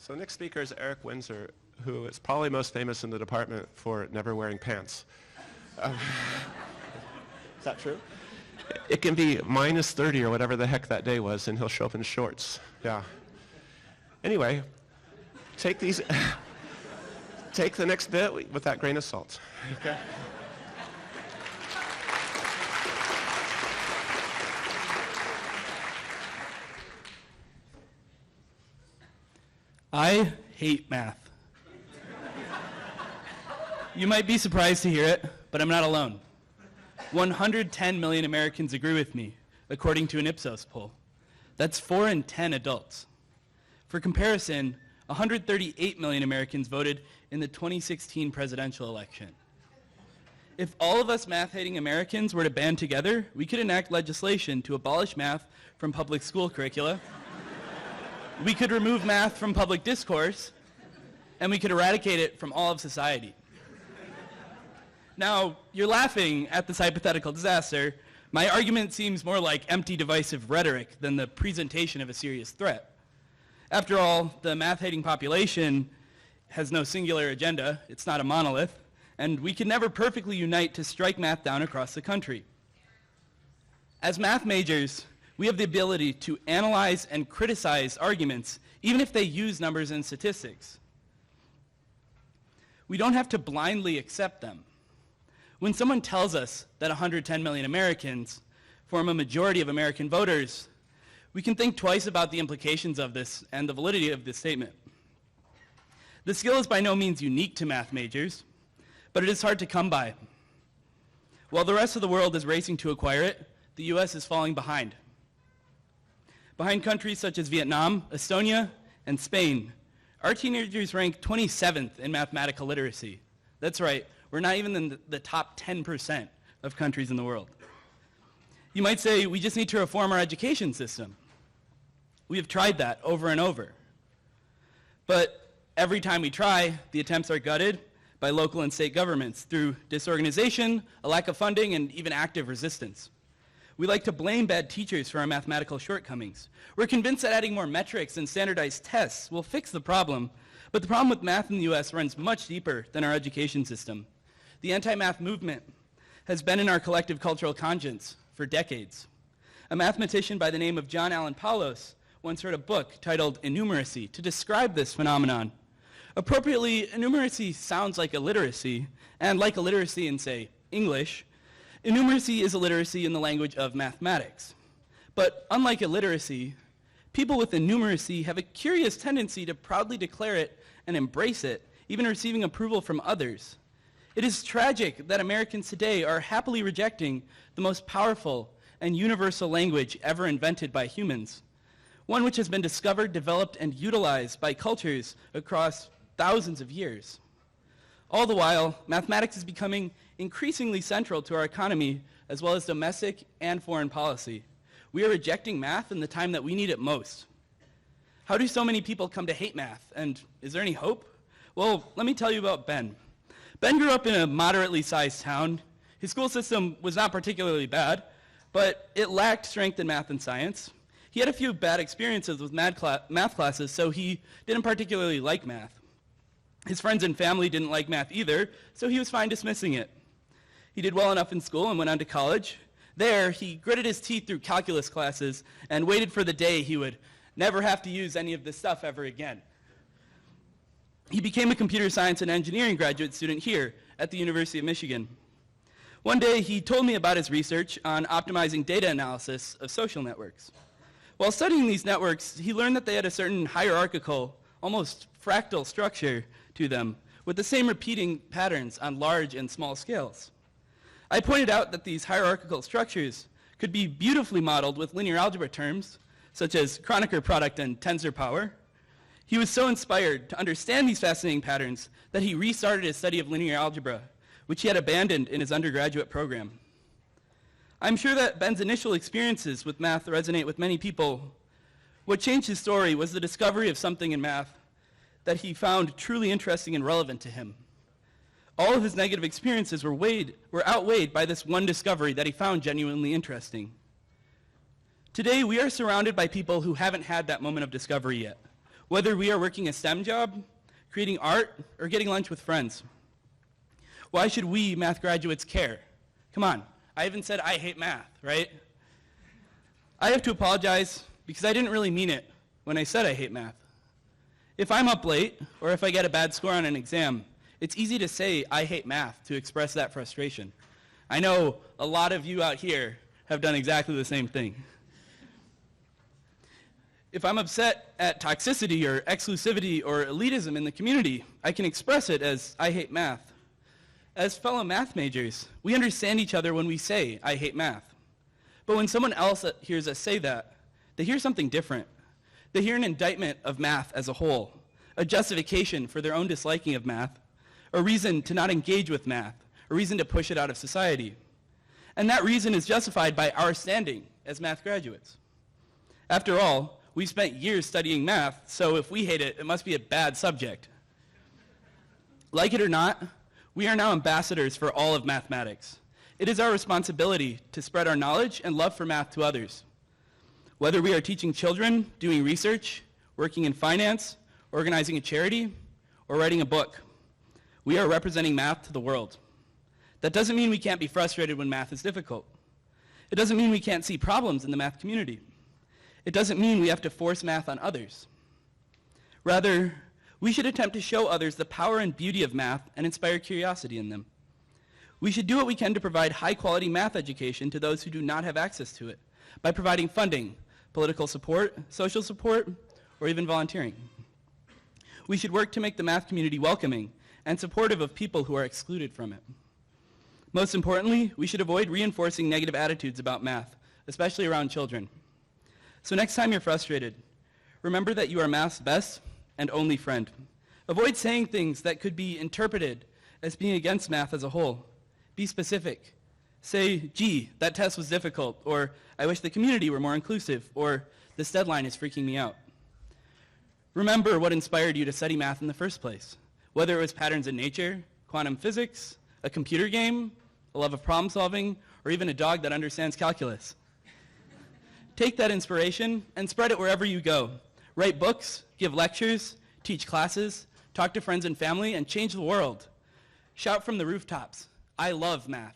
So the next speaker is Eric Winsor, who is probably most famous in the department for never wearing pants. Is that true? It can be minus 30 or whatever the heck that day was, and he'll show up in shorts. Yeah. Anyway, take these, take the next bit with that grain of salt. Okay. I hate math. You might be surprised to hear it, but I'm not alone. 110 million Americans agree with me, according to an Ipsos poll. That's 4 in 10 adults. For comparison, 138 million Americans voted in the 2016 presidential election. If all of us math-hating Americans were to band together, we could enact legislation to abolish math from public school curricula. We could remove math from public discourse, and we could eradicate it from all of society. Now, you're laughing at this hypothetical disaster. My argument seems more like empty divisive rhetoric than the presentation of a serious threat. After all, the math-hating population has no singular agenda. It's not a monolith, and we can never perfectly unite to strike math down across the country. As math majors, we have the ability to analyze and criticize arguments, even if they use numbers and statistics. We don't have to blindly accept them. When someone tells us that 110 million Americans form a majority of American voters, we can think twice about the implications of this and the validity of this statement. The skill is by no means unique to math majors, but it is hard to come by. While the rest of the world is racing to acquire it, the US is falling behind. Behind countries such as Vietnam, Estonia, and Spain, our teenagers rank 27th in mathematical literacy. That's right, we're not even in the top 10% of countries in the world. You might say we just need to reform our education system. We have tried that over and over. But every time we try, the attempts are gutted by local and state governments through disorganization, a lack of funding, and even active resistance. We like to blame bad teachers for our mathematical shortcomings. We're convinced that adding more metrics and standardized tests will fix the problem, but the problem with math in the US runs much deeper than our education system. The anti-math movement has been in our collective cultural conscience for decades. A mathematician by the name of John Allen Paulos once wrote a book titled Innumeracy to describe this phenomenon. Appropriately, innumeracy sounds like illiteracy, and like illiteracy in, say, English, innumeracy is illiteracy in the language of mathematics. But unlike illiteracy, people with innumeracy have a curious tendency to proudly declare it and embrace it, even receiving approval from others. It is tragic that Americans today are happily rejecting the most powerful and universal language ever invented by humans, one which has been discovered, developed, and utilized by cultures across thousands of years. All the while, mathematics is becoming increasingly central to our economy as well as domestic and foreign policy. We are rejecting math in the time that we need it most. How do so many people come to hate math, and is there any hope? Well, let me tell you about Ben. Ben grew up in a moderately sized town. His school system was not particularly bad, but it lacked strength in math and science. He had a few bad experiences with math classes, so he didn't particularly like math. His friends and family didn't like math either, so he was fine dismissing it. He did well enough in school and went on to college. There, he gritted his teeth through calculus classes and waited for the day he would never have to use any of this stuff ever again. He became a computer science and engineering graduate student here at the University of Michigan. One day, he told me about his research on optimizing data analysis of social networks. While studying these networks, he learned that they had a certain hierarchical, almost fractal structure to them, with the same repeating patterns on large and small scales. I pointed out that these hierarchical structures could be beautifully modeled with linear algebra terms, such as Kronecker product and tensor power. He was so inspired to understand these fascinating patterns that he restarted his study of linear algebra, which he had abandoned in his undergraduate program. I'm sure that Ben's initial experiences with math resonate with many people. What changed his story was the discovery of something in math that he found truly interesting and relevant to him. All of his negative experiences were outweighed by this one discovery that he found genuinely interesting. Today, we are surrounded by people who haven't had that moment of discovery yet. whether we are working a STEM job, creating art, or getting lunch with friends. Why should we math graduates care? Come on, I even said I hate math, right? I have to apologize because I didn't really mean it when I said I hate math. If I'm up late, or if I get a bad score on an exam, it's easy to say I hate math to express that frustration. I know a lot of you out here have done exactly the same thing. If I'm upset at toxicity or exclusivity or elitism in the community, I can express it as I hate math. As fellow math majors, we understand each other when we say I hate math. But when someone else hears us say that, they hear something different. They hear an indictment of math as a whole, a justification for their own disliking of math, a reason to not engage with math, a reason to push it out of society. And that reason is justified by our standing as math graduates. After all, we've spent years studying math, so if we hate it, it must be a bad subject. Like it or not, we are now ambassadors for all of mathematics. It is our responsibility to spread our knowledge and love for math to others. Whether we are teaching children, doing research, working in finance, organizing a charity, or writing a book, we are representing math to the world. That doesn't mean we can't be frustrated when math is difficult. It doesn't mean we can't see problems in the math community. It doesn't mean we have to force math on others. Rather, we should attempt to show others the power and beauty of math and inspire curiosity in them. We should do what we can to provide high-quality math education to those who do not have access to it by providing funding, political support, social support, or even volunteering. We should work to make the math community welcoming and supportive of people who are excluded from it. Most importantly, we should avoid reinforcing negative attitudes about math, especially around children. So next time you're frustrated, remember that you are math's best and only friend. Avoid saying things that could be interpreted as being against math as a whole. Be specific. Say, gee, that test was difficult, or I wish the community were more inclusive, or this deadline is freaking me out. Remember what inspired you to study math in the first place, whether it was patterns in nature, quantum physics, a computer game, a love of problem solving, or even a dog that understands calculus. Take that inspiration and spread it wherever you go. Write books, give lectures, teach classes, talk to friends and family, and change the world. Shout from the rooftops, I love math.